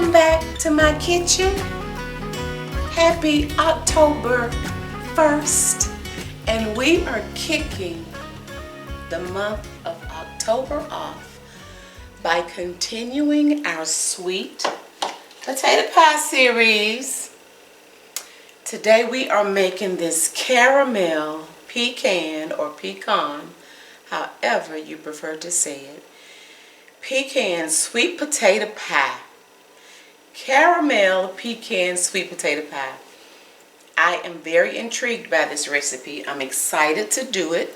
Welcome back to my kitchen. Happy October 1st. And we are kicking the month of October off by continuing our sweet potato pie series. Today we are making this caramel pecan or pecan, however you prefer to say it. Pecan sweet potato pie. Caramel pecan sweet potato pie. I am very intrigued by this recipe. I'm excited to do it.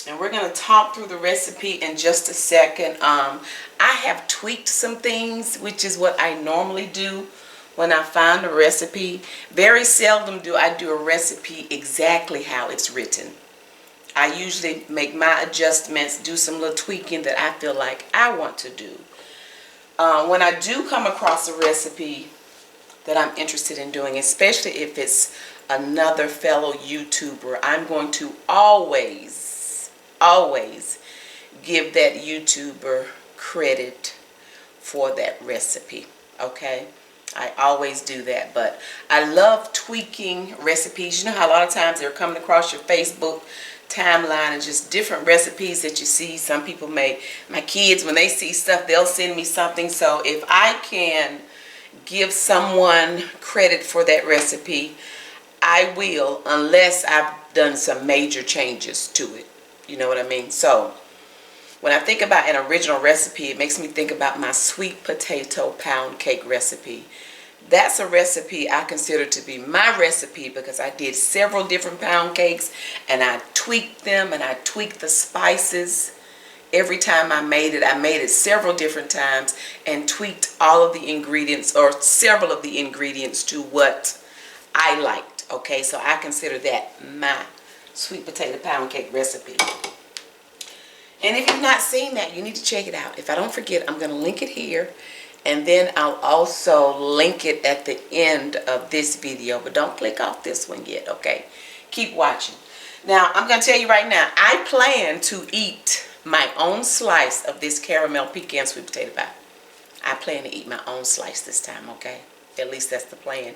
And we're going to talk through the recipe in just a second. I have tweaked some things, which is what I normally do when I find a recipe. Very seldom do I do a recipe exactly how it's written. I usually make my adjustments, do some little tweaking that I feel like I want to do. When I do come across a recipe that I'm interested in doing, especially if it's another fellow YouTuber, I'm going to always give that YouTuber credit for that recipe, okay? I always do that, but I love tweaking recipes. You know how a lot of times they're coming across your Facebook timeline and just different recipes that you see. Some people make, my kids, when they see stuff, they'll send me something. So if I can give someone credit for that recipe, I will, unless I've done some major changes to it. You know what I mean? So when I think about an original recipe, it makes me think about my sweet potato pound cake recipe. That's a recipe I consider to be my recipe because I did several different pound cakes and I tweaked them and I tweaked the spices. Every time I made it several different times and tweaked all of the ingredients or several of the ingredients to what I liked. Okay, so I consider that my sweet potato pound cake recipe. And if you've not seen that, you need to check it out. If I don't forget, I'm going to link it here. And then I'll also link it at the end of this video. But don't click off this one yet, okay? Keep watching. Now, I'm going to tell you right now, I plan to eat my own slice of this caramel pecan sweet potato pie. I plan to eat my own slice this time, okay? At least that's the plan.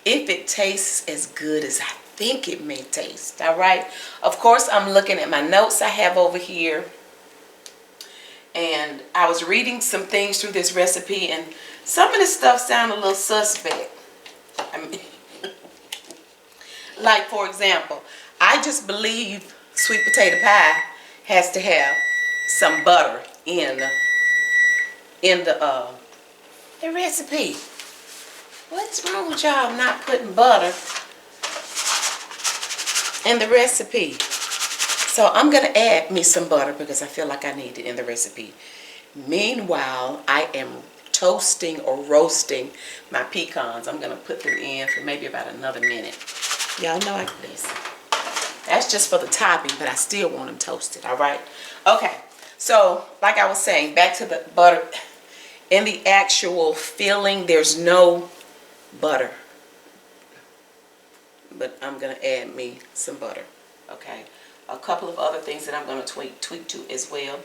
If it tastes as good as I think it may taste, all right? Of course, I'm looking at my notes I have over here. And I was reading some things through this recipe, and some of this stuff sounded a little suspect. I mean, like, for example, I just believe sweet potato pie has to have some butter in the recipe. What's wrong with y'all not putting butter in the recipe? So I'm going to add me some butter because I feel like I need it in the recipe. Meanwhile, I am toasting or roasting my pecans. I'm going to put them in for maybe about another minute. Y'all know I can do this. That's just for the topping, but I still want them toasted, all right? Okay, so like I was saying, back to the butter. In the actual filling, there's no butter. But I'm going to add me some butter, okay? A couple of other things that I'm going to tweak to as well.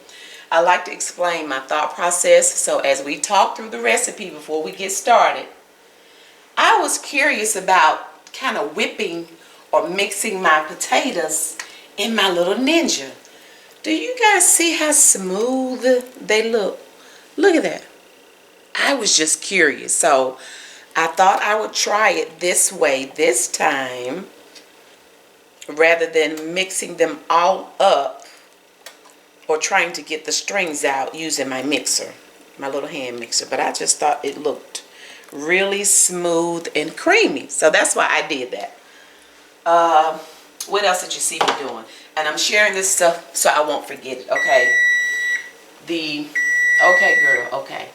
I like to explain my thought process. So as we talk through the recipe before we get started, I was curious about kind of whipping or mixing my potatoes in my little Ninja. Do you guys see how smooth they look? Look at that. I was just curious. So I thought I would try it this way this time, rather than mixing them all up or trying to get the strings out using my mixer, my little hand mixer. But I just thought it looked really smooth and creamy. So that's why I did that. What else did you see me doing? And I'm sharing this stuff so I won't forget it, okay? Okay, girl, okay.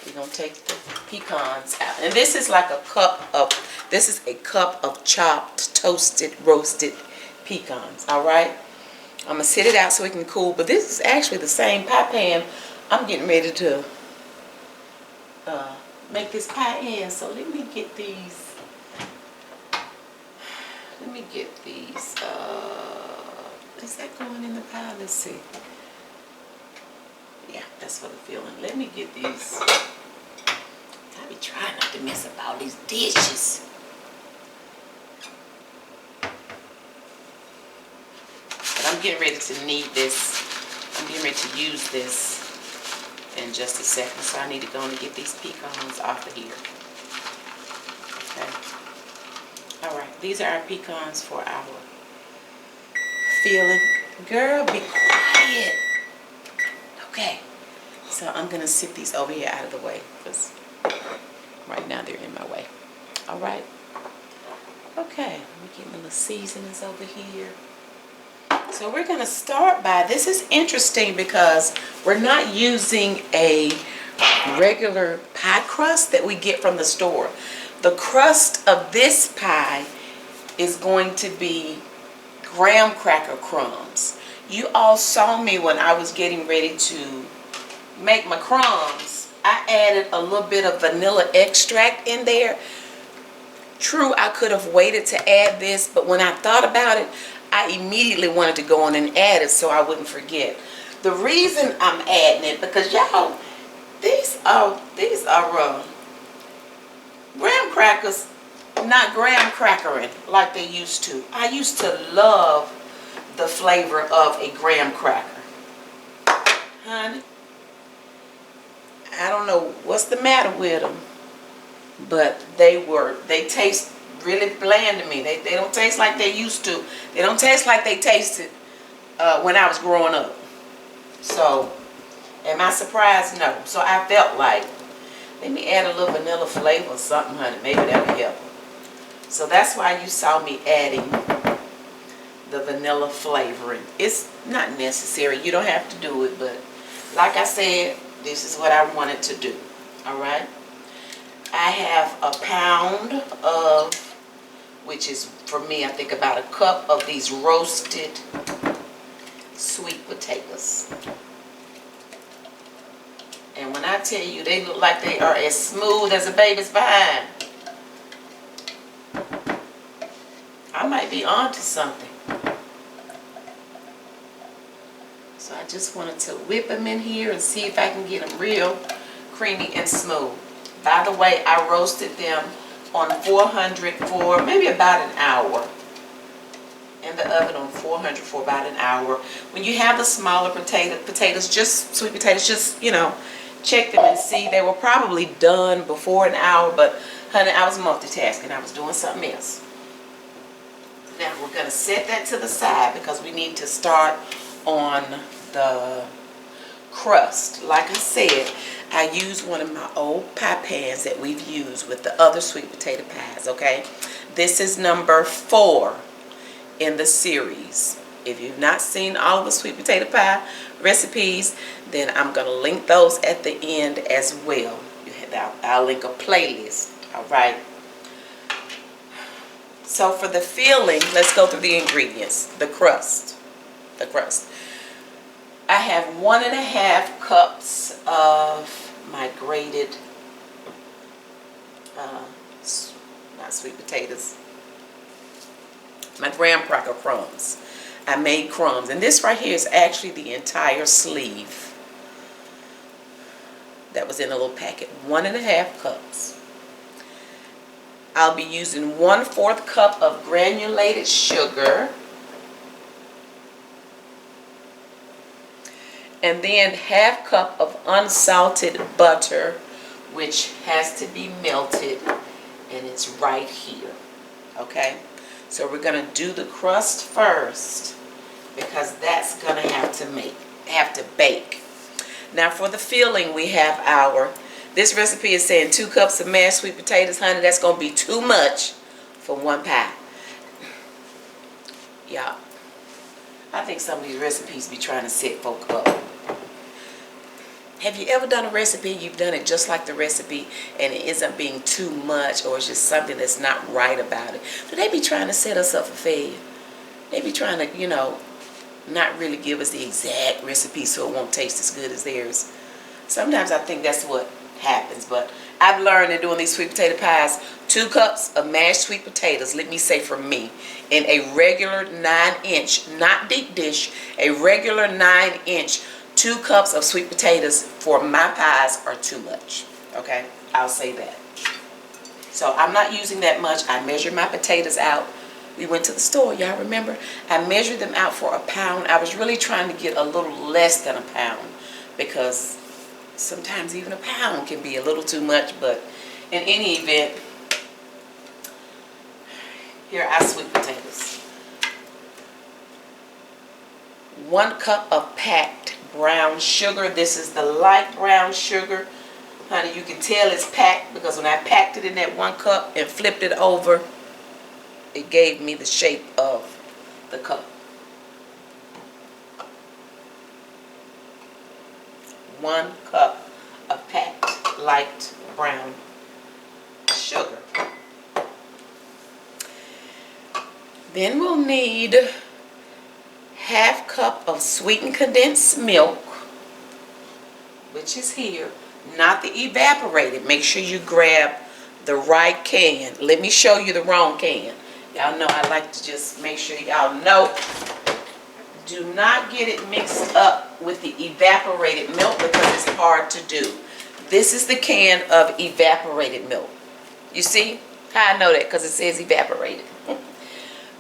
We're gonna take the pecans out. And this is like a cup of chopped, toasted, roasted pecans, all right? I'm gonna sit it out so it can cool, but this is actually the same pie pan I'm getting ready to make this pie in. So let me get these. Is that going in the pie? Let's see. Yeah, That's for the filling. Let me get these. I be trying not to mess up all these dishes. But I'm getting ready to need this. I'm getting ready to use this in just a second. So I need to go and get these pecans off of here. Okay. Alright, these are our pecans for our filling. Girl, be quiet. Okay. So I'm going to sit these over here out of the way because right now they're in my way. Alright. Okay. We're getting the little seasonings over here. So we're going to start by, this is interesting because we're not using a regular pie crust that we get from the store. The crust of this pie is going to be graham cracker crumbs. You all saw me when I was getting ready to make my crumbs. I added a little bit of vanilla extract in there. True, I could have waited to add this, but when I thought about it, I immediately wanted to go on and add it so I wouldn't forget. The reason I'm adding it, because y'all, these are graham crackers, not graham crackering like they used to. I used to love the flavor of a graham cracker. Honey, I don't know what's the matter with them, but they taste really bland to me. They don't taste like they used to. They don't taste like they tasted when I was growing up. So, am I surprised? No. So I felt like, let me add a little vanilla flavor or something, honey. Maybe that'll help. So that's why you saw me adding the vanilla flavoring. It's not necessary. You don't have to do it, but like I said, this is what I wanted to do. Alright? I have a pound of, which is for me, I think about a cup of these roasted sweet potatoes. And when I tell you they look like they are as smooth as a baby's behind, I might be onto something. So I just wanted to whip them in here and see if I can get them real creamy and smooth. By the way, I roasted them on 400 for maybe about an hour. In the oven on 400 for about an hour. When you have the smaller potatoes, just sweet potatoes, just, you know, check them and see. They were probably done before an hour, but honey, I was multitasking. I was doing something else. Now we're going to set that to the side because we need to start on the crust. Like I said, I used one of my old pie pans that we've used with the other sweet potato pies, okay? This is number 4 in the series. If you've not seen all of the sweet potato pie recipes, then I'm going to link those at the end as well. I'll link a playlist, all right? So for the filling, let's go through the ingredients. The crust. I have 1.5 cups of my grated, not sweet potatoes, my graham cracker crumbs. I made crumbs, and this right here is actually the entire sleeve that was in a little packet. 1.5 cups. I'll be using 1/4 cup of granulated sugar, and then 1/2 cup of unsalted butter, which has to be melted, and it's right here. Okay, so we're gonna do the crust first because that's gonna have to bake. Now for the filling, we have this recipe is saying 2 cups of mashed sweet potatoes. Honey, that's gonna be too much for one pie. Yeah, I think some of these recipes be trying to set folk up. Have you ever done a recipe, you've done it just like the recipe, and it ends up being too much, or it's just something that's not right about it? Do they be trying to set us up for failure? They be trying to, you know, not really give us the exact recipe so it won't taste as good as theirs. Sometimes I think that's what happens, but I've learned in doing these sweet potato pies, 2 cups of mashed sweet potatoes, let me say for me, in a regular 9-inch, not deep dish, a regular 9-inch 2 cups of sweet potatoes for my pies are too much. Okay, I'll say that. So I'm not using that much. I measured my potatoes out. We went to the store, y'all remember? I measured them out for a pound. I was really trying to get a little less than a pound because sometimes even a pound can be a little too much, but in any event, here are our sweet potatoes. 1 cup of packed brown sugar. This is the light brown sugar. Honey, you can tell it's packed because when I packed it in that 1 cup and flipped it over, it gave me the shape of the cup. 1 cup of packed light brown sugar. Then we'll need 1/2 cup of sweetened condensed milk, which is here, not the evaporated. Make sure you grab the right can. Let me show you the wrong can. Y'all know I like to just make sure y'all know. Do not get it mixed up with the evaporated milk because it's hard to do. This is the can of evaporated milk. You see how I know that? Because it says evaporated.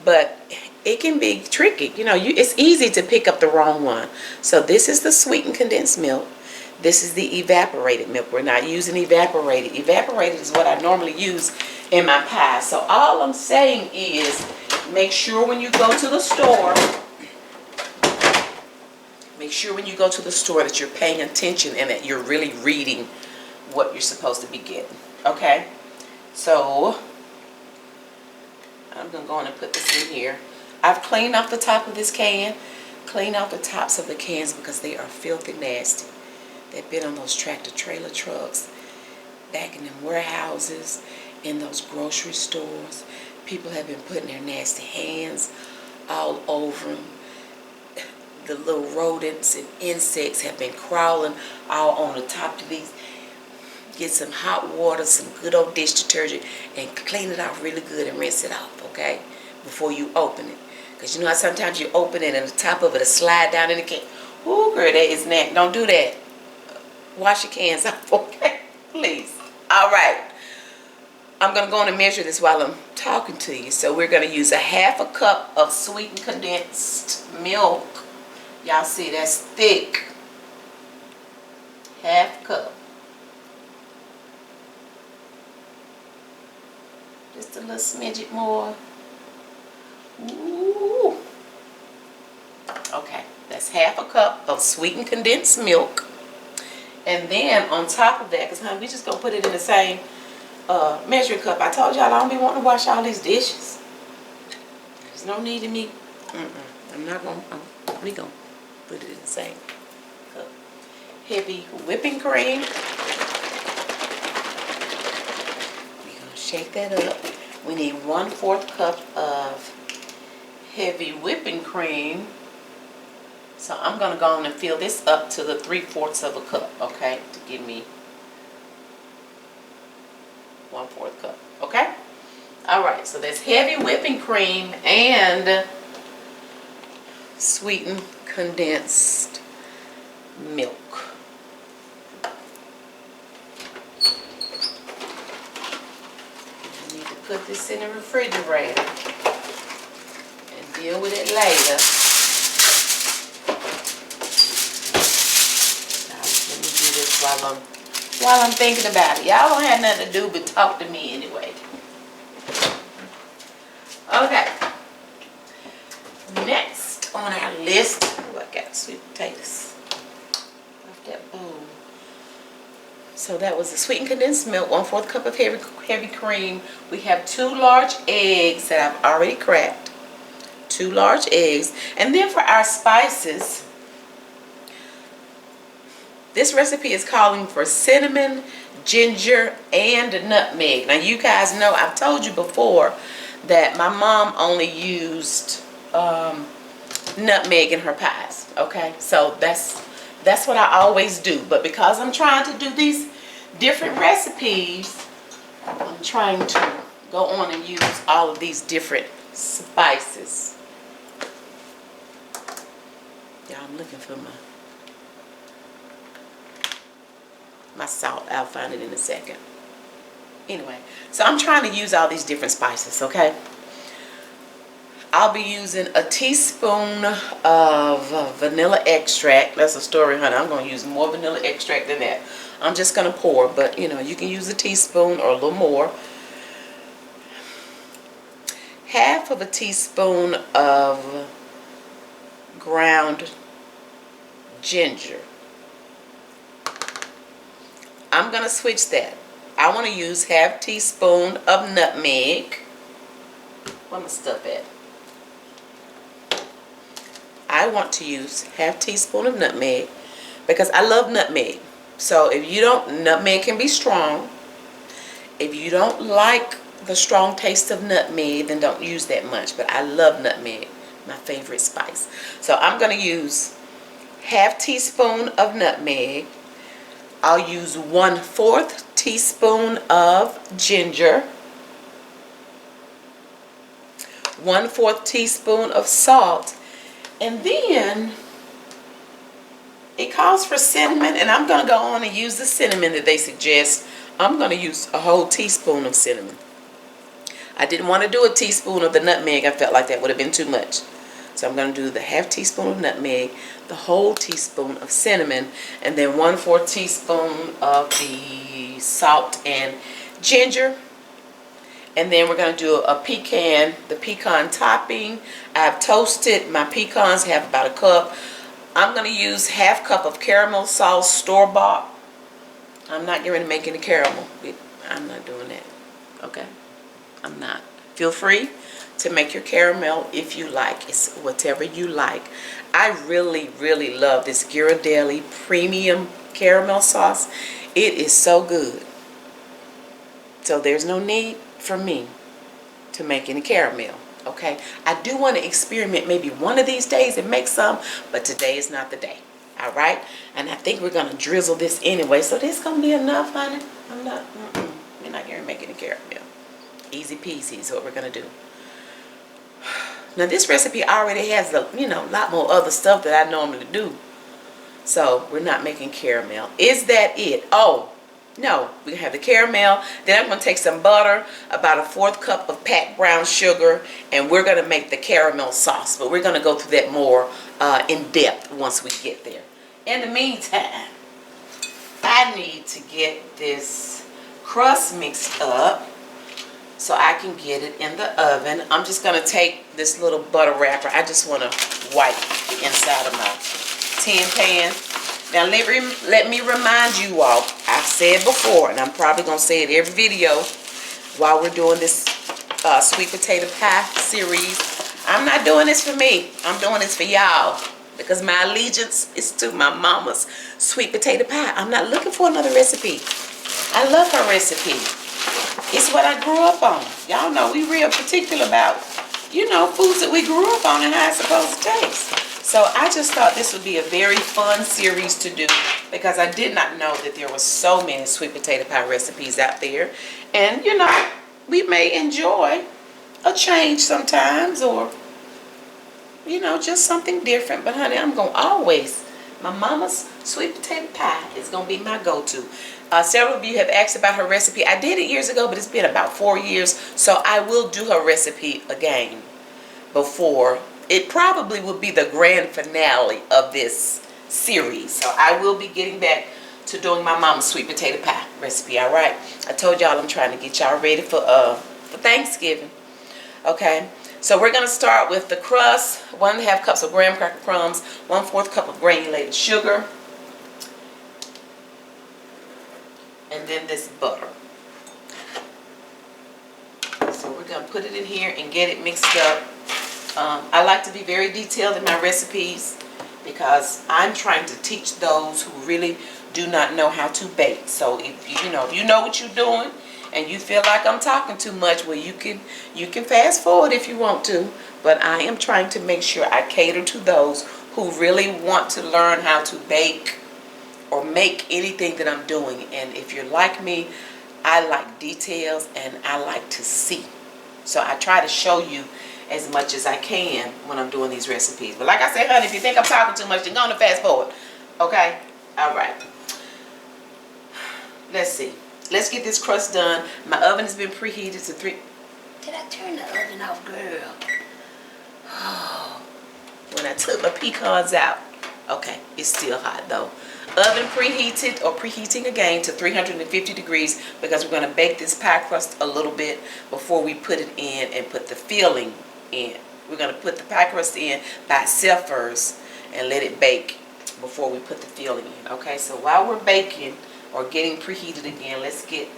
But it can be tricky. You know, it's easy to pick up the wrong one. So this is the sweetened condensed milk. This is the evaporated milk. We're not using evaporated. Evaporated is what I normally use in my pie. So all I'm saying is make sure when you go to the store, that you're paying attention and that you're really reading what you're supposed to be getting. Okay? So I'm going to go on and put this in here. I've cleaned off the top of this can. Clean off the tops of the cans because they are filthy nasty. They've been on those tractor trailer trucks, back in them warehouses, in those grocery stores. People have been putting their nasty hands all over them. The little rodents and insects have been crawling all on the top of these. Get some hot water, some good old dish detergent, and clean it off really good and rinse it off, okay? Before you open it. Because you know how sometimes you open it and the top of it will slide down in the can. Ooh, girl, that is nasty. Don't do that. Wash your cans off, okay? Please. All right. I'm going to go on and measure this while I'm talking to you. So we're going to use 1/2 cup of sweetened condensed milk. Y'all see that's thick. 1/2 cup. Just a little smidget more. Ooh. Okay, that's 1/2 cup of sweetened condensed milk. And then on top of that, because honey, we just gonna put it in the same measuring cup. I told y'all I don't be wanting to wash all these dishes. There's no need in me. I'm not gonna. We gonna put it in the same cup. Heavy whipping cream. We're gonna shake that up. We need 1/4 cup of heavy whipping cream. So I'm going to go on and fill this up to the 3/4 of a cup, okay? To give me 1/4 cup, okay? All right, so that's heavy whipping cream and sweetened condensed milk. I need to put this in the refrigerator and deal with it later. While I'm thinking about it. Y'all don't have nothing to do but talk to me anyway. Okay. Next on our list, I got sweet potatoes off that bowl. So that was the sweetened condensed milk, 1/4 cup of heavy cream. We have 2 large eggs that I've already cracked. 2 large eggs. And then for our spices, this recipe is calling for cinnamon, ginger, and nutmeg. Now you guys know I've told you before that my mom only used nutmeg in her pies. Okay, so that's what I always do. But because I'm trying to do these different recipes, I'm trying to go on and use all of these different spices. Yeah, I'm looking for my my salt. I'll find it in a second. Anyway, so I'm trying to use all these different spices, okay? I'll be using a teaspoon of vanilla extract. That's a story, honey. I'm going to use more vanilla extract than that. I'm just going to pour, but you know, you can use a teaspoon or a little more. Half of a teaspoon of ground ginger. I'm going to switch that. I want to use half teaspoon of nutmeg. Where my stuff at? I want to use half teaspoon of nutmeg because I love nutmeg. So if you don't, nutmeg can be strong. If you don't like the strong taste of nutmeg, then don't use that much. But I love nutmeg, my favorite spice. So I'm going to use half teaspoon of nutmeg. I'll use 1/4 teaspoon of ginger, 1/4 teaspoon of salt, and then it calls for cinnamon, and I'm going to go on and use the cinnamon that they suggest. I'm going to use a whole teaspoon of cinnamon. I didn't want to do a teaspoon of the nutmeg. I felt like that would have been too much. So I'm going to do the half teaspoon of nutmeg, the whole teaspoon of cinnamon, and then 1/4 teaspoon of the salt and ginger. And then we're going to do a pecan, the pecan topping. I've toasted my pecans, have about a cup. I'm going to use half cup of caramel sauce, store-bought. I'm not getting ready to make any caramel. I'm not doing that. Okay? I'm not. Feel free to make your caramel if you like. It's whatever you like. I really, really love this Ghirardelli premium caramel sauce. It is so good. So there's no need for me to make any caramel. Okay, I do want to experiment maybe one of these days and make some, but today is not the day. All right, and I think we're gonna drizzle this anyway, so this gonna be enough, honey. I'm not. We're not gonna make any caramel. Easy peasy is what we're gonna do. Now this recipe already has a lot more other stuff that I normally do, so we're not making caramel. Is that it? Oh. No, we have the caramel. Then I'm going to take some butter, about a 1/4 cup of packed brown sugar, and we're going to make the caramel sauce. But we're going to go through that more in depth once we get there. In the meantime, I need to get this crust mixed up so I can get it in the oven. I'm just going to take this little butter wrapper. I just want to wipe the inside of my tin pan. Now let me remind you all, I've said before, and I'm probably going to say it every video while we're doing this sweet potato pie series. I'm not doing this for me. I'm doing this for y'all because my allegiance is to my mama's sweet potato pie. I'm not looking for another recipe. I love her recipe. It's what I grew up on. Y'all know we real particular about, foods that we grew up on and how it's supposed to taste. So I just thought this would be a very fun series to do because I did not know that there were so many sweet potato pie recipes out there. And, we may enjoy a change sometimes or, just something different. But, honey, I'm going to always, my mama's sweet potato pie is going to be my go-to. Several of you have asked about her recipe. I did it years ago, but it's been about 4 years. So I will do her recipe again before. It probably will be the grand finale of this series. So I will be getting back to doing my mama's sweet potato pie recipe, all right? I told y'all I'm trying to get y'all ready for Thanksgiving, okay? So we're going to start with the crust, 1½ cups of graham cracker crumbs, 1/4 cup of granulated sugar, and then this butter. So we're going to put it in here and get it mixed up. I like to be very detailed in my recipes because I'm trying to teach those who really do not know how to bake. So if you know what you're doing and you feel like I'm talking too much, well, you can fast forward if you want to. But I am trying to make sure I cater to those who really want to learn how to bake or make anything that I'm doing. And if you're like me, I like details and I like to see. So I try to show you as much as I can when I'm doing these recipes. But like I said, honey, if you think I'm talking too much, then go on and fast forward. Okay? All right. let's see. Let's get this crust done. My oven has been preheated to 3. Did I turn the oven off, girl? Oh, when I took my pecans out. Okay, it's still hot though. Oven preheated, or preheating again, to 350 degrees because we're going to bake this pie crust a little bit before we put it in and put the filling in. We're going to put the pie crust in by itself first and let it bake before we put the filling in. Okay, so while we're baking or getting preheated again, let's get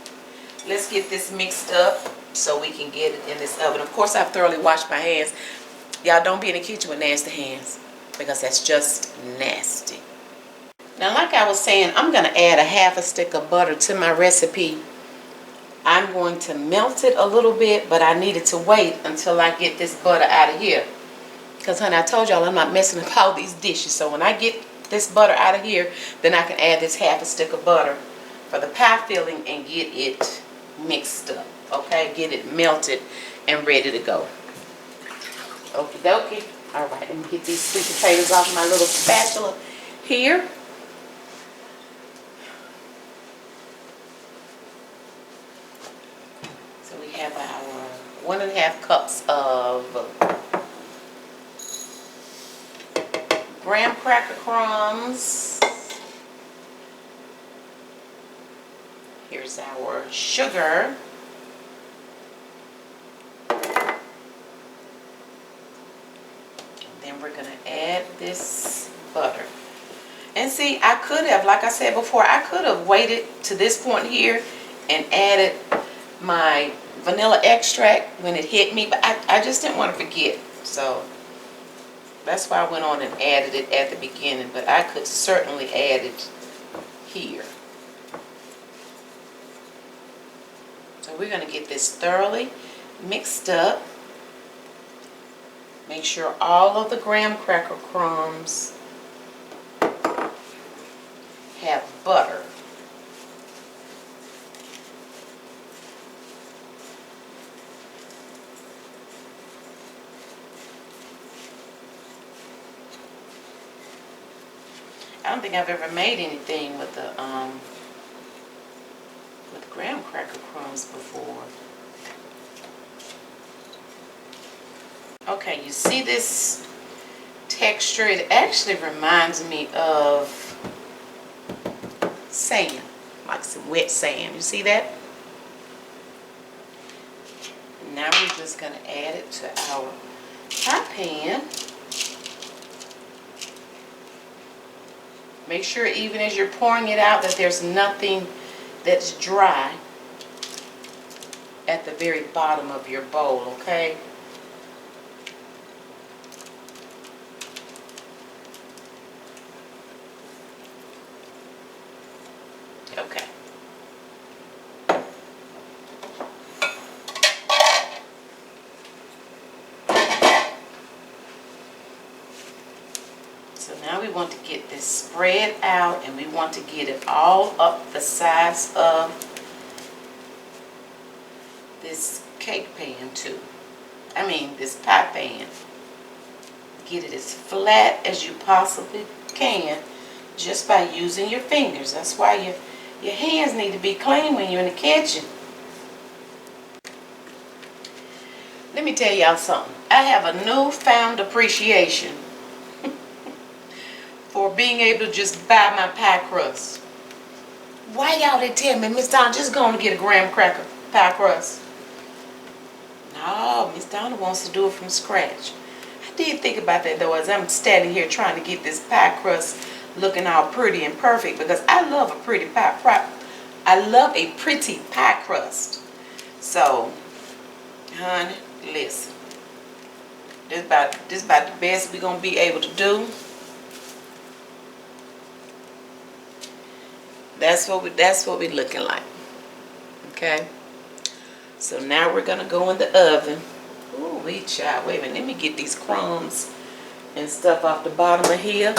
this mixed up so we can get it in this oven. Of course, I've thoroughly washed my hands. Y'all don't be in the kitchen with nasty hands because that's just nasty. Now, like I was saying, I'm going to add a half a stick of butter to my recipe. I'm going to melt it a little bit, but I needed to wait until I get this butter out of here. Because, honey, I told y'all I'm not messing up all these dishes. So when I get this butter out of here, then I can add this half a stick of butter for the pie filling and get it mixed up. Okay, get it melted and ready to go. Okie dokie. All right, let me get these sweet potatoes off my little spatula here. So we have our 1½ cups of graham cracker crumbs. Here's our sugar. Then we're going to add this butter. And see, I could have, like I said before, I could have waited to this point here and added my vanilla extract when it hit me, but I just didn't want to forget. So that's why I went on and added it at the beginning, but I could certainly add it here. So we're going to get this thoroughly mixed up. Make sure all of the graham cracker crumbs have butter. I don't think I've ever made anything with the graham cracker crumbs before. Okay, you see this texture? It actually reminds me of sand, like some wet sand. You see that? Now we're just going to add it to our pie pan. Make sure even as you're pouring it out that there's nothing that's dry at the very bottom of your bowl, okay? Okay. So now we want to get this spread out, and we want to get it all up the size of this cake pan too. I mean this pie pan. Get it as flat as you possibly can just by using your fingers. That's why your hands need to be clean when you're in the kitchen. Let me tell y'all something. I have a newfound appreciation for being able to just buy my pie crust. Why y'all didn't tell me, Miss Donna, just go and get a graham cracker pie crust? No, Miss Donna wants to do it from scratch. I did think about that though as I'm standing here trying to get this pie crust looking all pretty and perfect, because I love a pretty pie crust. So, honey, listen. This about the best we're gonna be able to do. That's what we're looking like. Okay. So now we're gonna go in the oven. Ooh, child. Wait a minute. Let me get these crumbs and stuff off the bottom of here.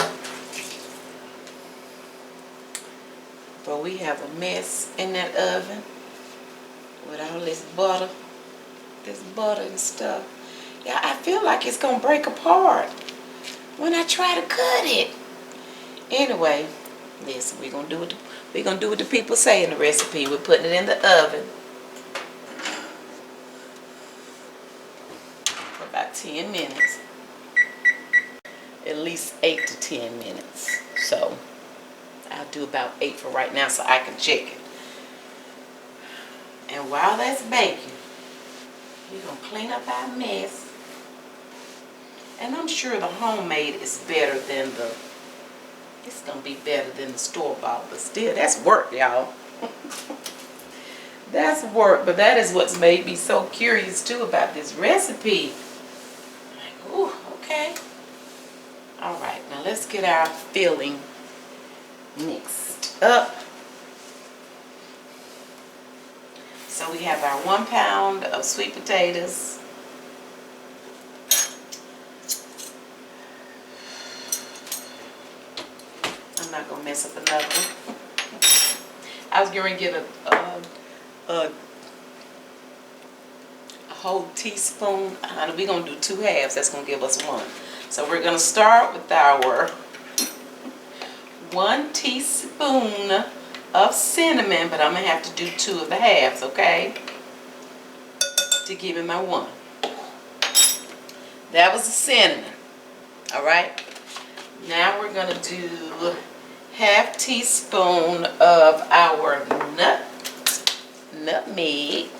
But we have a mess in that oven with all this butter and stuff. Yeah, I feel like it's gonna break apart when I try to cut it. Anyway, listen, we're gonna do We're going to do what the people say in the recipe. We're putting it in the oven for about 10 minutes. At least 8 to 10 minutes. So I'll do about 8 for right now so I can check it. And while that's baking, we're going to clean up our mess. And I'm sure the homemade is better than the, it's going to be better than the store-bought. But still, that's work, y'all. That's work. But that is what's made me so curious, too, about this recipe. I'm like, ooh, okay. All right, now let's get our filling mixed up. So we have our 1 pound of sweet potatoes. I'm not gonna mess up another one. I was going to get a whole teaspoon. We're gonna do 2 halves. That's gonna give us 1. So we're gonna start with our 1 teaspoon of cinnamon, but I'm gonna have to do 2 of the halves, okay? To give me my 1. That was the cinnamon. All right. Now we're gonna do 1/2 teaspoon of our nutmeg.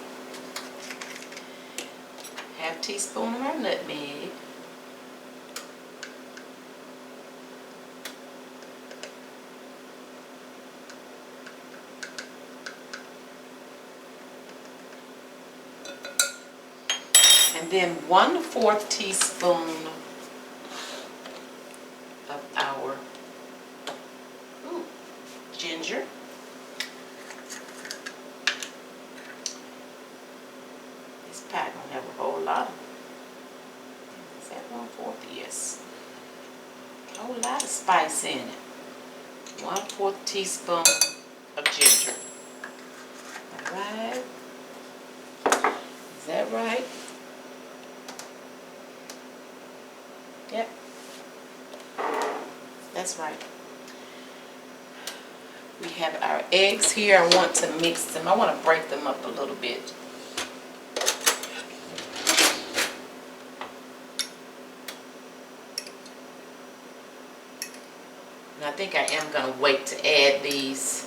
1/2 teaspoon of our nutmeg. And then 1/4 teaspoon of our ginger. This pie gonna have a whole lot. Is that 1/4? Yes. A whole lot of spice in it. 1/4 teaspoon of ginger. All right. Is that right? Yep. That's right. We have our eggs here. I want to mix them. I want to break them up a little bit. And I think I am going to wait to add these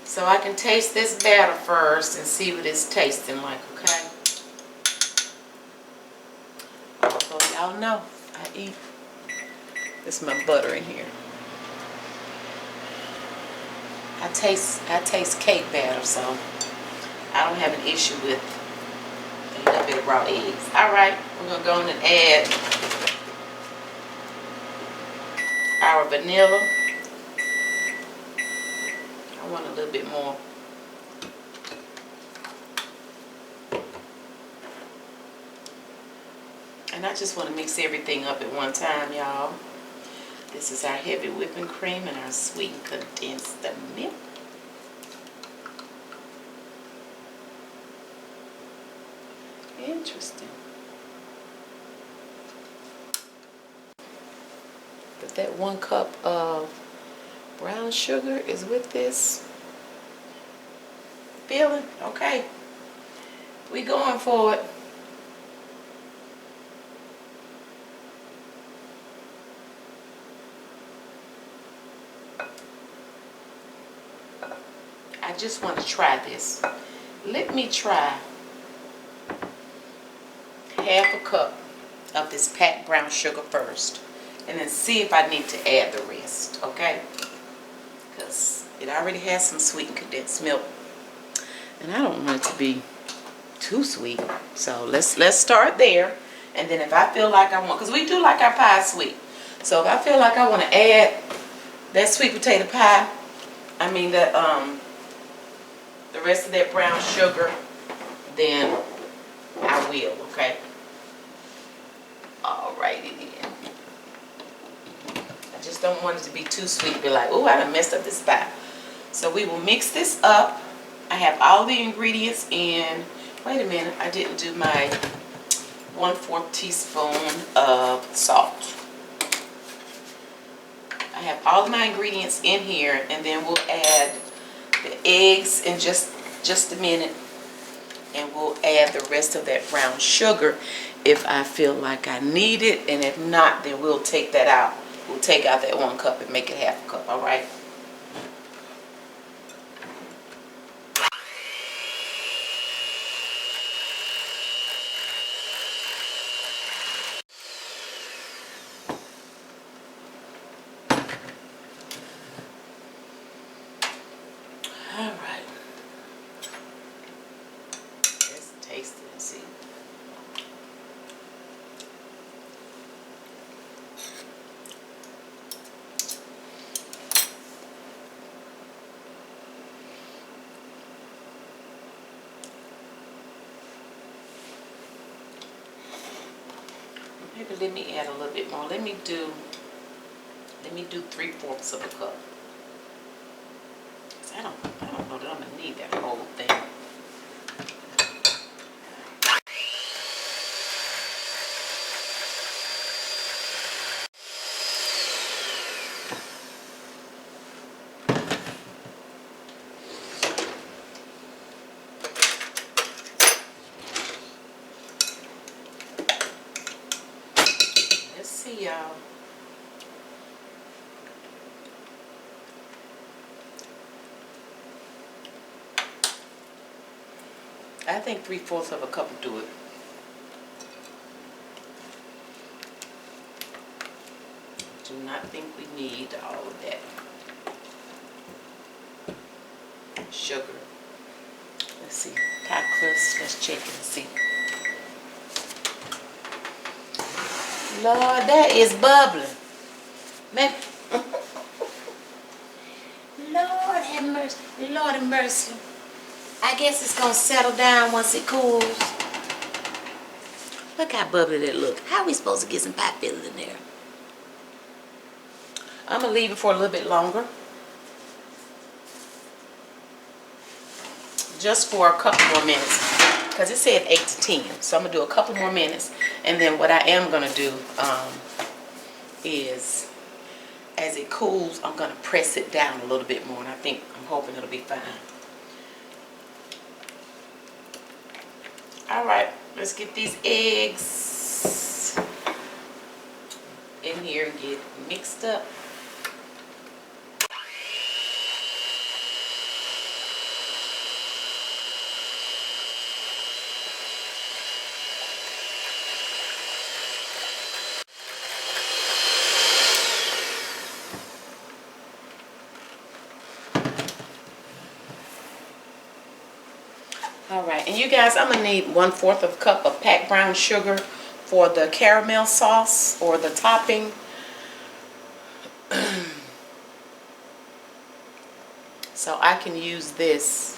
so I can taste this batter first and see what it's tasting like, okay? Although y'all know I eat. This is my butter in here. I taste cake batter, so I don't have an issue with a little bit of raw eggs. All right, we're gonna go in and add our vanilla. I want a little bit more. And I just want to mix everything up at one time, y'all. This is our heavy whipping cream and our sweetened condensed milk. Interesting. But that 1 cup of brown sugar is with this filling. Okay. We going for it. I just want to try this. Let me try 1/2 cup of this packed brown sugar first, and then see if I need to add the rest, okay? Because it already has some sweetened condensed milk, and I don't want it to be too sweet. So let's start there, and then if I feel like I want, because we do like our pie sweet, so if I feel like I want to add that sweet potato pie, I mean the rest of that brown sugar, then I will, okay? Alrighty then. I just don't want it to be too sweet. Be like, oh, I done messed up this pie. So we will mix this up. I have all the ingredients in. Wait a minute, I didn't do my 1/4 teaspoon of salt. I have all of my ingredients in here, and then we'll add the eggs in just a minute, and we'll add the rest of that brown sugar if I feel like I need it, and if not, then we'll take that out. We'll take out that 1 cup and make it half a cup, all right? All right. Let's taste it and see. Maybe let me add a little bit more. Let me do 3/4 of a cup. I don't know that I'm gonna need that whole thing. Let's see, y'all. I think 3/4 of a cup will do it. Do not think we need all of that sugar. Let's see, pie crust. Let's check and see. Lord, that is bubbling. Man. Lord have mercy. Lord have mercy. I guess it's gonna settle down once it cools. Look how bubbly that look. How are we supposed to get some pie filling in there? I'm gonna leave it for a little bit longer. Just for a couple more minutes. Because it said 8 to 10. So I'm gonna do a couple more minutes. And then what I am gonna do is, as it cools, I'm gonna press it down a little bit more. And I'm hoping it'll be fine. All right, let's get these eggs in here and get mixed up. All right, and you guys, I'm gonna need 1/4 of a cup of packed brown sugar for the caramel sauce or the topping. So I can use this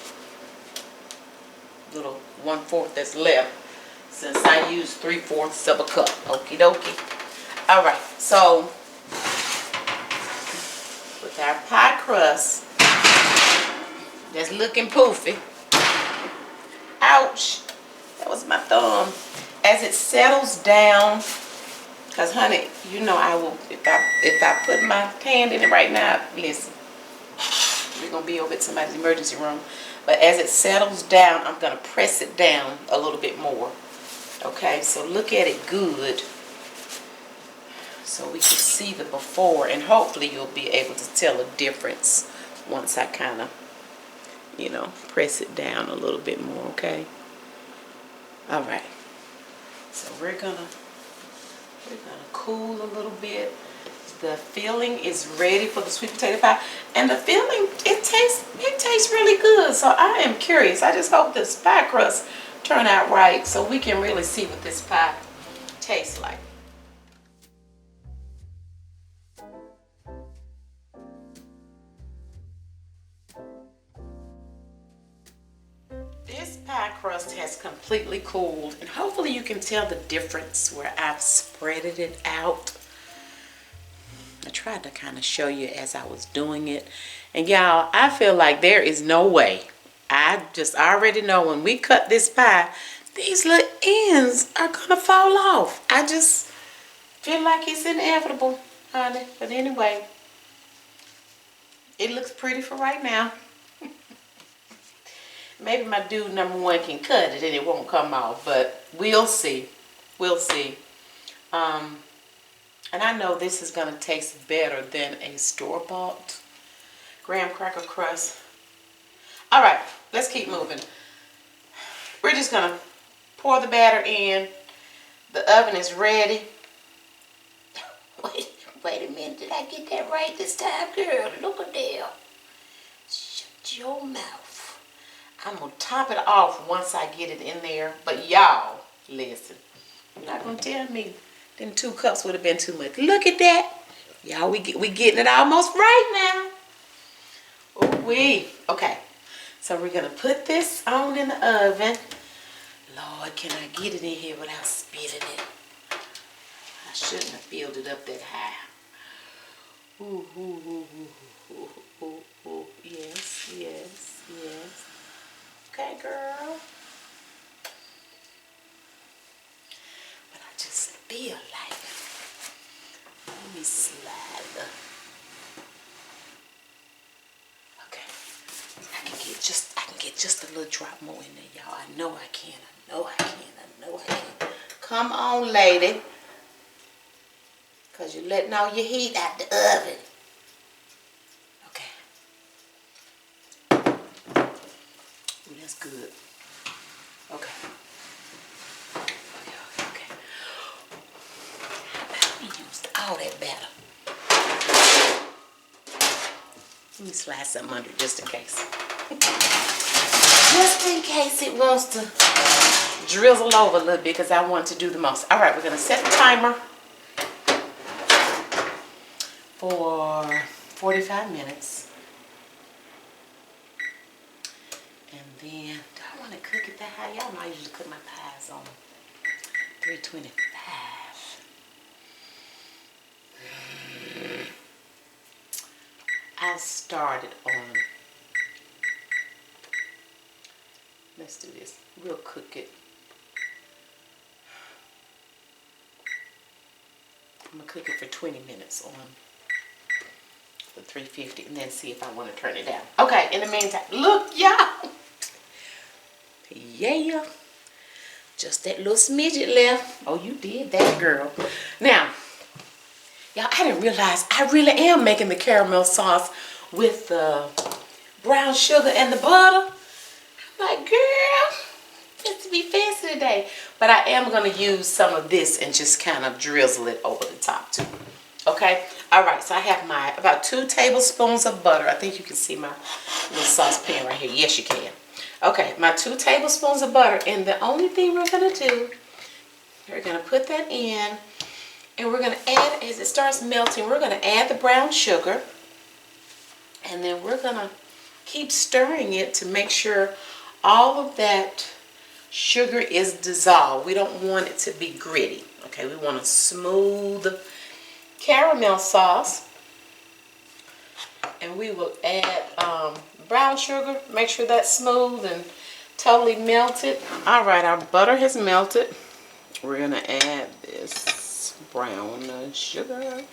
little 1/4 that's left since I used 3/4 of a cup. Okie dokie. All right, so with our pie crust that's looking poofy. Ouch, that was my thumb. As it settles down, because honey, you know I will, if I put my hand in it right now, listen, we're gonna be over at somebody's emergency room. But as it settles down, I'm gonna press it down a little bit more. Okay, so look at it good, so we can see the before, and hopefully you'll be able to tell a difference once I kind of, you know, press it down a little bit more. Okay, all right, so we're gonna cool a little bit. The filling is ready for the sweet potato pie, and the filling, it tastes really good. So I am curious. I just hope this pie crust turn out right so we can really see what this pie tastes like. This pie crust has completely cooled, and hopefully you can tell the difference where I've spreaded it out. I tried to kind of show you as I was doing it. And y'all, I feel like there is no way. I just already know when we cut this pie, these little ends are gonna fall off. I just feel like it's inevitable, honey. But anyway, it looks pretty for right now. Maybe my dude number one can cut it and it won't come off, but we'll see. We'll see. And I know this is going to taste better than a store-bought graham cracker crust. All right, let's keep moving. We're just going to pour the batter in. The oven is ready. Wait a minute. Did I get that right this time, girl? Look at that. Shut your mouth. I'm going to top it off once I get it in there. But y'all, listen. You're not going to tell me them 2 cups would have been too much. Look at that. Y'all, we getting it almost right now. Ooh-wee. Okay. So we're going to put this on in the oven. Lord, can I get it in here without spitting it? I shouldn't have filled it up that high. Ooh, ooh, ooh, ooh, ooh, ooh, ooh. Yes, yes, yes. Okay, girl. But I just feel like, let me slide the, okay. I can get just a little drop more in there, y'all. I know I can. I know I can. I know I can. Come on, lady. Because you're letting all your heat out the oven. Okay. Ooh, that's good. Okay. Okay. We used all that batter. Let me slide something under just in case. Just in case it wants to drizzle over a little bit because I want to do the most. All right, we're going to set the timer for 45 minutes. And then, do I want to cook it that high? Y'all know I usually cook my pies on 325. I'll start it on, let's do this. We'll cook it. I'm going to cook it for 20 minutes on the 350 and then see if I want to turn it down. Okay, in the meantime, look, y'all. Yeah. Just that little smidget left. Oh, you did that, girl. Now, y'all, I didn't realize I really am making the caramel sauce with the brown sugar and the butter. I'm like, girl, just to be fancy today. But I am going to use some of this and just kind of drizzle it over the top too. Okay? All right, so I have my about 2 tablespoons of butter. I think you can see my little saucepan right here. Yes, you can. Okay, my 2 tablespoons of butter. And the only thing we're going to do, we're going to put that in. And we're going to add, as it starts melting, we're going to add the brown sugar. And then we're going to keep stirring it to make sure all of that sugar is dissolved. We don't want it to be gritty. Okay, we want a smooth caramel sauce. And we will add brown sugar. Make sure that's smooth and totally melted. All right, our butter has melted. We're going to add this brown sugar.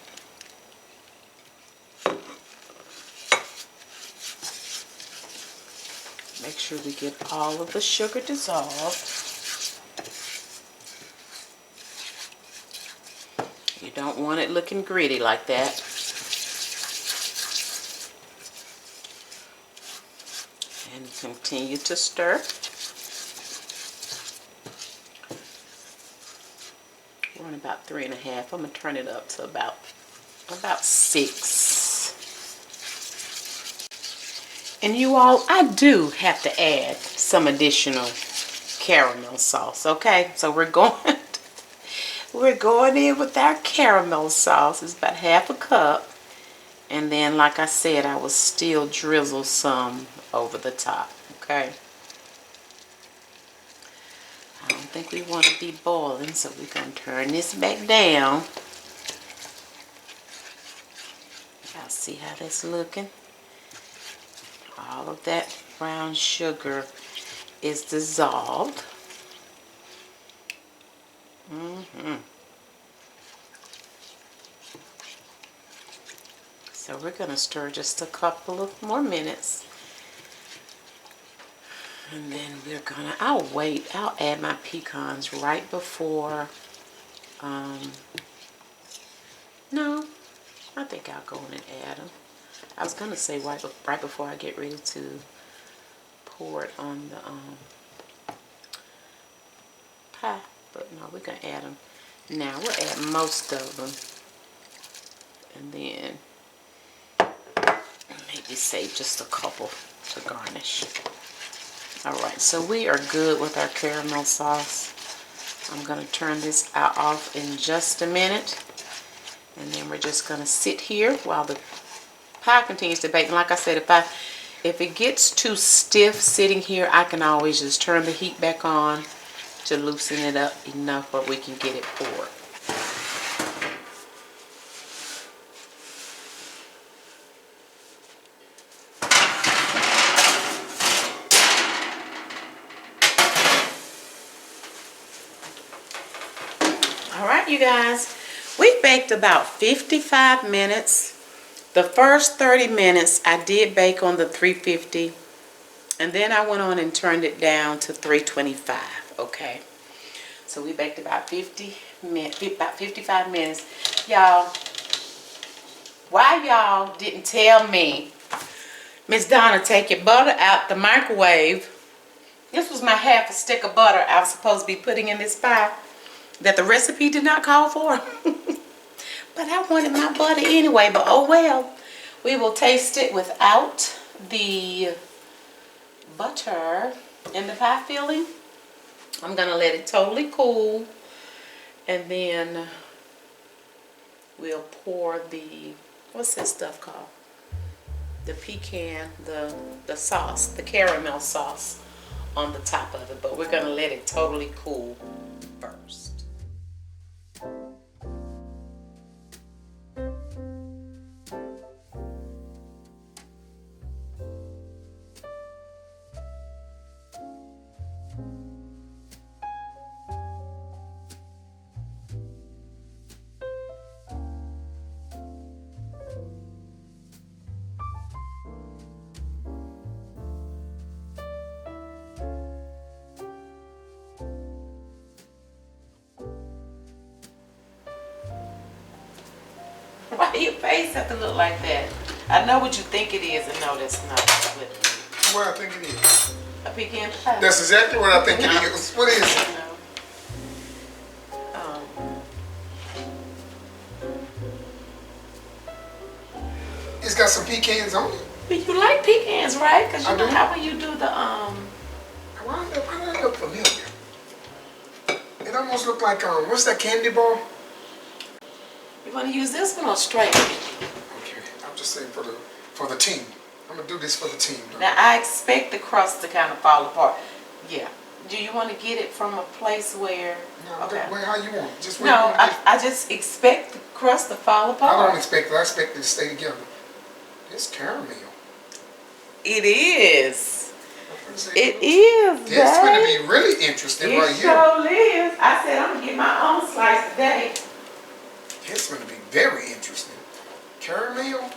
Make sure we get all of the sugar dissolved. You don't want it looking gritty like that. And continue to stir. We're on about 3.5. I'm going to turn it up to about 6. And you all, I do have to add some additional caramel sauce, okay? So we're going in with our caramel sauce. It's about 1/2 cup. And then, like I said, I will still drizzle some over the top, okay? I don't think we want to be boiling, so we're going to turn this back down. Y'all see how that's looking? All of that brown sugar is dissolved. So we're going to stir just a couple of more minutes. And then I'll add my pecans right before, no, I think I'll go in and add them. I was going to say right before I get ready to pour it on the pie, but no, we're going to add them now. We'll add most of them, and then maybe save just a couple to garnish. Alright, so we are good with our caramel sauce. I'm going to turn this off in just a minute, and then we're just going to sit here while the pie continues to bake. And like I said, if it gets too stiff sitting here, I can always just turn the heat back on to loosen it up enough where we can get it poured. Alright, you guys, we baked about 55 minutes. The first 30 minutes I did bake on the 350, and then I went on and turned it down to 325. Okay, so we baked about 55 minutes. Y'all, why y'all didn't tell me, Miss Donna, take your butter out the microwave? This was my half a stick of butter I was supposed to be putting in this pie that the recipe did not call for. But I wanted my butter anyway, but oh well. We will taste it without the butter in the pie filling. I'm going to let it totally cool, and then we'll pour the, what's this stuff called? The pecan, the sauce, the caramel sauce on the top of it. But we're going to let it totally cool first. Why your face have to look like that? I know what you think it is, and no, that's not what I think it is. A pecan pie. That's exactly what I think it is. What is it? It's got some pecans on it. But you like pecans, right? Because you know how when you do the Why does that look familiar? It almost looked like what's that candy bar? You want to use this one or straight? Okay, I'm just saying for the team. I'm gonna do this for the team. Though. Now I expect the crust to kind of fall apart. Yeah. Do you want to get it from a place where? No, okay. How you want it? Just no, I just expect the crust to fall apart. I don't expect it. I expect it to stay together. It's caramel. It is. It is. This is going to be really interesting right here. It sure is. I said I'm gonna get my own slice today. It's going to be very interesting. Caramel,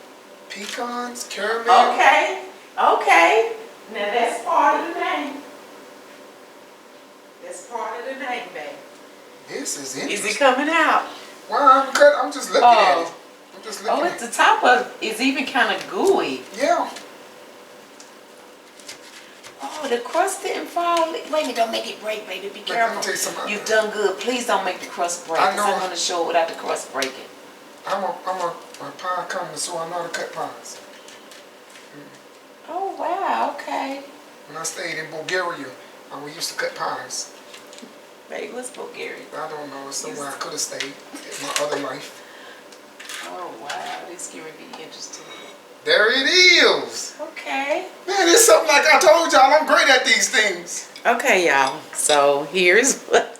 pecans, caramel. Okay, okay. Now that's part of the name. That's part of the name, babe. This is interesting. Is it coming out? Well, I'm just looking at it. I'm just looking at it. The top of it is even kind of gooey. Yeah. Oh, the crust didn't fall. Wait a minute, don't make it break, baby. Be careful. Let me tell you something. You've done good. Please don't make the crust break. I know. I'm going to show it without the crust breaking. I'm a pie company, so I know how to cut pies. Oh, wow. Okay. When I stayed in Bulgaria, we used to cut pies. Baby, what's Bulgaria? I don't know. It's somewhere I could have stayed in my other life. Oh, wow. This is going to be interesting. There it is. Okay. Man, it's something like I told y'all. I'm great at these things. Okay, y'all. So here is what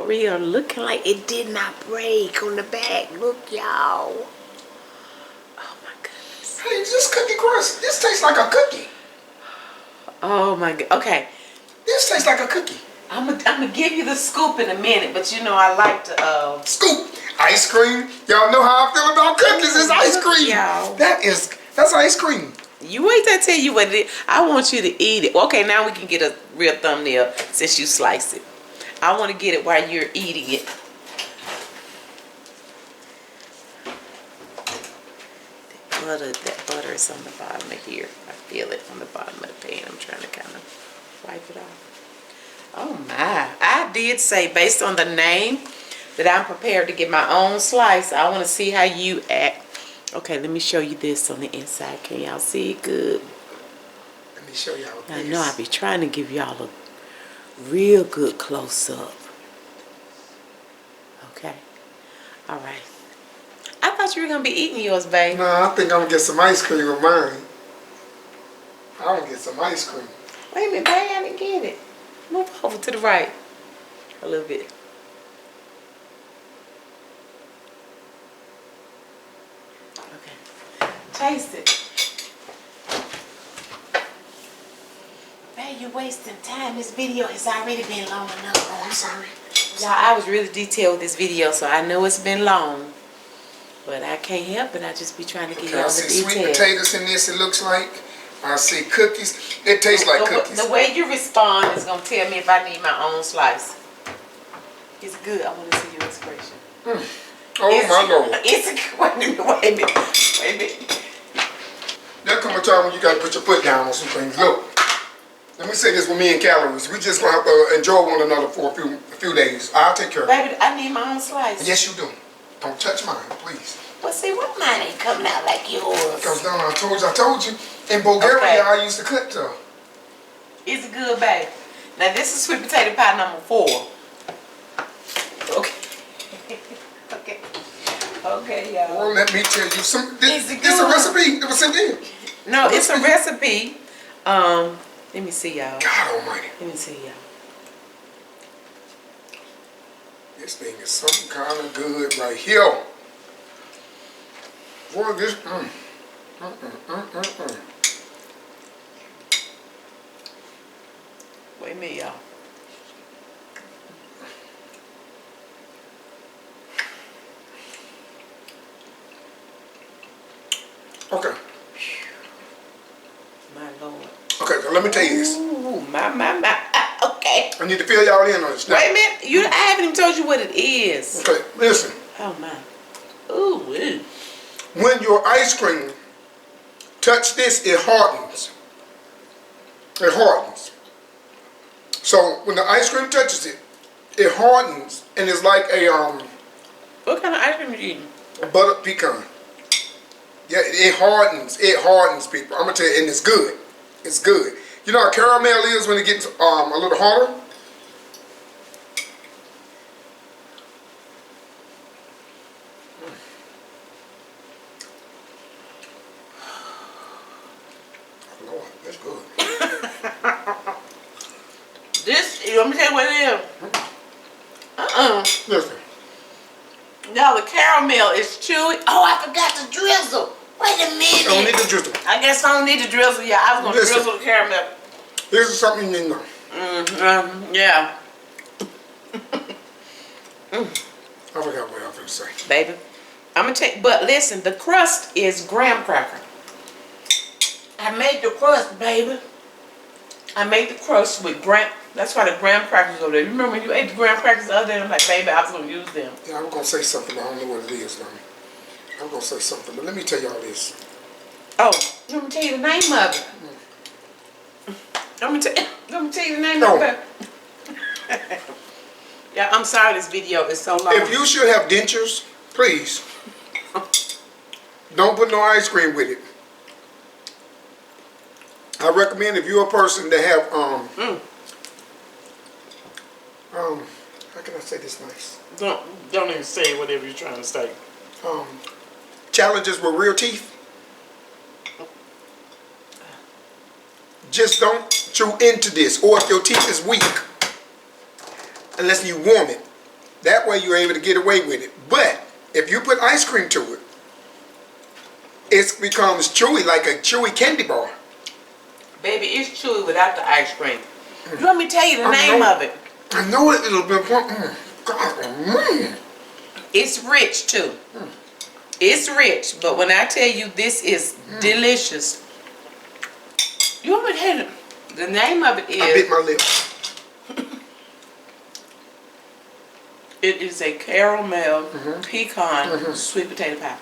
we are looking like. It did not break on the back. Look, y'all. Oh my goodness. Hey, this cookie crust. This tastes like a cookie. Oh my god. Okay. This tastes like a cookie. I'm gonna give you the scoop in a minute, but you know I like to scoop. Ice cream. Y'all know how I feel about cookies. It's ice cream. Y'all. That's ice cream. You wait till I tell you what it is. I want you to eat it. Okay, now we can get a real thumbnail since you slice it. I want to get it while you're eating it. That butter is on the bottom of here. I feel it on the bottom of the pan. I'm trying to kind of wipe it off. Oh my. I did say based on the name that I'm prepared to get my own slice. I want to see how you act. Okay, let me show you this on the inside. Can y'all see it good? Let me show y'all this. I know I be trying to give y'all a real good close-up. Okay. All right. I thought you were going to be eating yours, babe. No, I think I'm going to get some ice cream with mine. I want to get some ice cream. Wait a minute, babe. I didn't get it. Move over to the right a little bit. Okay. Taste it. Babe, you're wasting time. This video has already been long enough. Oh, I'm sorry. Y'all, I was really detailed with this video, so I know it's been long. But I can't help it. I just be trying to get y'all the details. I see sweet potatoes in this, it looks like. I see cookies. It tastes like cookies. The way you respond is going to tell me if I need my own slice. It's good. I want to see your expression. Oh, my Lord. It's a, wait a minute. Wait a minute. There'll come a time when you got to put your foot down on some things. Look, let me say this with me and calories. We just going to have to enjoy one another for a few days. I'll take care of it. Baby, I need my own slice. Yes, you do. Don't touch mine, please. Well, see, why mine ain't coming out like yours? Because, Donna, I told you. In Bulgaria, okay. I used to cut to. It's good, babe. Now, this is sweet potato pie number 4. Okay. Okay. Okay, y'all. Well, let me tell you something. This is a recipe that was sent in. No, it's a recipe. Let me see, y'all. God almighty. Let me see, y'all. This thing is something kind of good right here. Boy, this, Wait a minute, y'all. Okay. My Lord. Okay, so let me tell you this. Ooh, my. Okay. I need to fill y'all in on this now. Wait a minute. I haven't even told you what it is. Okay, listen. Oh, my. Ooh, ooh. When your ice cream touch this, it hardens. It hardens. So when the ice cream touches it, it hardens and it's like a What kind of ice cream are you eating? a buttered pecan. Yeah, it hardens. It hardens, people. I'm gonna tell you, and it's good. It's good. You know how caramel is when it gets a little harder? Lord, that's good. Let me tell you what it is. Listen. Now the caramel is chewy. Oh, I forgot to drizzle. Wait a minute. I don't need to drizzle. I guess I don't need to drizzle. Yeah, I was going to drizzle the caramel. This is something you need to know. Yeah. I forgot what I was going to say. Baby, I'm going to take, but listen, the crust is graham cracker. I made the crust, baby. I made the crust with graham. That's why the graham crackers over there. You remember when you ate the graham crackers the other day? I'm like, baby, I was going to use them. Yeah, I was going to say something, but I don't know what it is, Mommy. I was going to say something, but let me tell y'all this. Oh, let me tell you the name of it. Let me tell you the name of it. Yeah, I'm sorry this video is so long. If you should have dentures, please, don't put no ice cream with it. I recommend if you're a person that have, how can I say this nice? Don't even say whatever you're trying to say. Challenges with real teeth. Just don't chew into this, or if your teeth is weak, unless you warm it. That way you're able to get away with it. But if you put ice cream to it, it becomes chewy, like a chewy candy bar. Baby, it's chewy without the ice cream. You want me to tell you the name of it? I know it, it'll be God. It's rich too. It's rich, but when I tell you this is delicious, You already had it. The name of it is. I bit my lip. It is a caramel pecan sweet potato pie.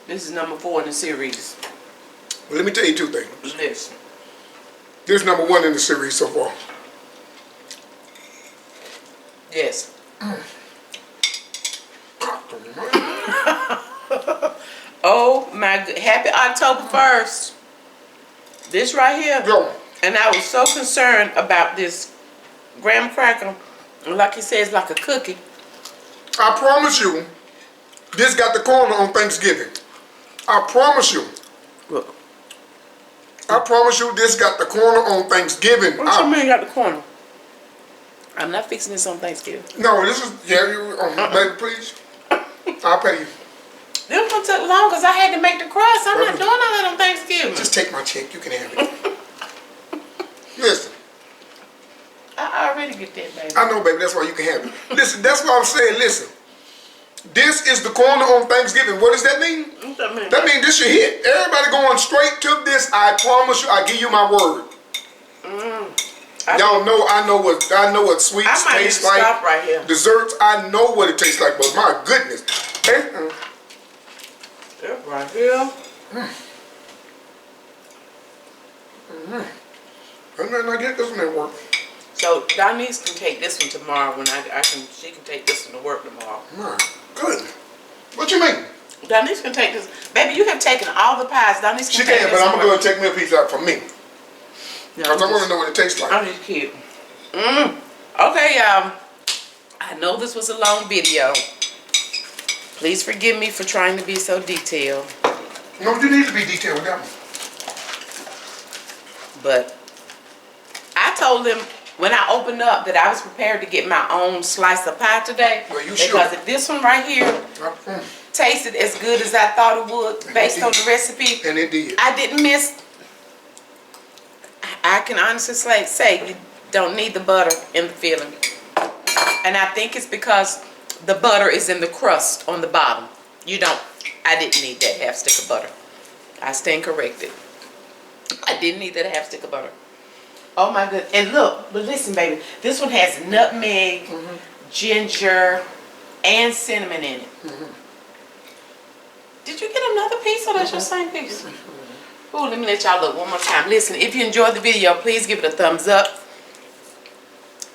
This is number 4 in the series. Well, let me tell you 2 things. Listen. This is number 1 in the series so far. Yes. Oh my God. Happy October 1st. This right here. Go. And I was so concerned about this graham cracker. Like he says, like a cookie. I promise you, this got the corner on Thanksgiving. I promise you. Look. I promise you, this got the corner on Thanksgiving. What you mean got the corner? I'm not fixing this on Thanksgiving. No, this is, yeah, you, baby, please. I'll pay you. This one took long because I had to make the crust. I'm not doing all that on Thanksgiving. Just take my check. You can have it. Listen. I already get that, baby. I know, baby. That's why you can have it. Listen, that's what I'm saying. Listen. This is the corner on Thanksgiving. What does that mean? What's that mean? That means this should hit. Everybody going straight to this. I promise you. I give you my word. Y'all know I know what sweets taste like. Stop right here. Desserts, I know what it tastes like, but my goodness. That right here. I'm not get this one at work. So Donnice can take this one tomorrow when she can take this one to work tomorrow. My goodness. What you mean? Donnice can take this. Baby, you have taken all the pies. Donnice She can take can, this but I'm one. going to take me a piece out for me. No, Because I want to know what it tastes like. I'm just kidding. Okay, y'all. I know this was a long video. Please forgive me for trying to be so detailed. No, you need to be detailed with that one. But I told them when I opened up that I was prepared to get my own slice of pie today. Well, you because should. if this one right here tasted as good as I thought it would based on the recipe. And it did. I didn't miss. I can honestly say you don't need the butter in the filling. And I think it's because the butter is in the crust on the bottom. You don't. I didn't need that half stick of butter. I stand corrected. I didn't need that half stick of butter. Oh my goodness. And look, but listen, baby. This one has nutmeg, ginger, and cinnamon in it. Did you get another piece or that's your same piece? Oh, let me let y'all look one more time. Listen, if you enjoyed the video, please give it a thumbs up.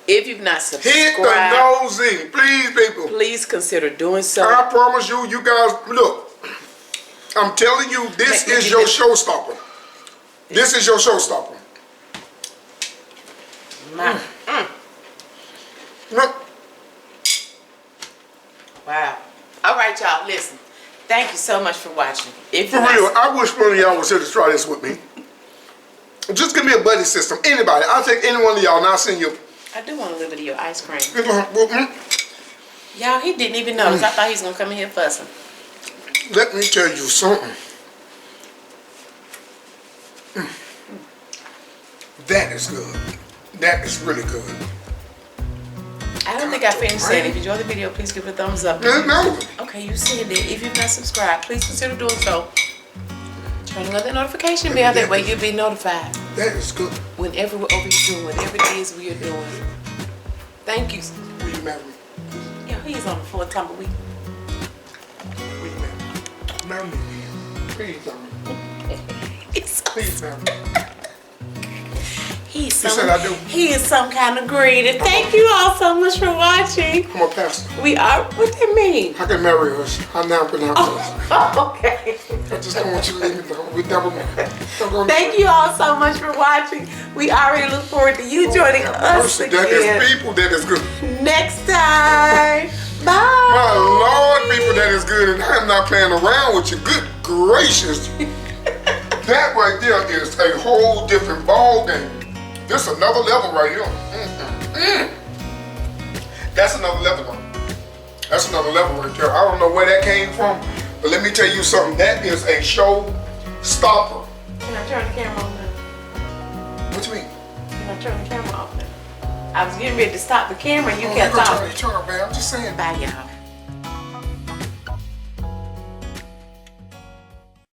If you've not subscribed, hit the nosy, please, people. Please consider doing so. I promise you, you guys, look. I'm telling you, this is your showstopper. This is your showstopper. Wow. All right, y'all. Listen. Thank you so much for watching. If For real, I wish one of y'all was here to try this with me. Just give me a buddy system. Anybody. I'll take any one of y'all and I'll send you. I do want a little bit of your ice cream. Y'all, he didn't even notice. I thought he was going to come in here fussing. Let me tell you something. That is good. That is really good. I don't think I finished saying, if you enjoyed the video, please give it a thumbs up. No. Okay, you said that. If you've not subscribed, please consider doing so. Turn on the notification bell, that way you'll be notified. That is good. Whenever we're over here doing whatever it is we are doing. Thank you. Will you marry me? Yeah, he's on the floor tumbleweed. Will you marry me? Marry me. Please marry me. Please marry me. He is some kind of greedy. Thank you all so much for watching. I'm a pastor. We are. What that mean? I can marry us. I now pronounce us. Oh, okay. I just don't want you to leave me alone. We never met. Thank you all so much for watching. We already look forward to you joining us again. That is people. That is good. Next time. Bye. My Lord, people, that is good. And I'm not playing around with you. Good gracious. That right there is a whole different ball game. This is another level right here. That's another level. That's another level right there. I don't know where that came from, but let me tell you something. That is a show stopper. Can I turn the camera off now? What you mean? Can I turn the camera off now? I was getting ready to stop the camera and you kept talking. Turn it, man. I'm just saying. Bye, y'all.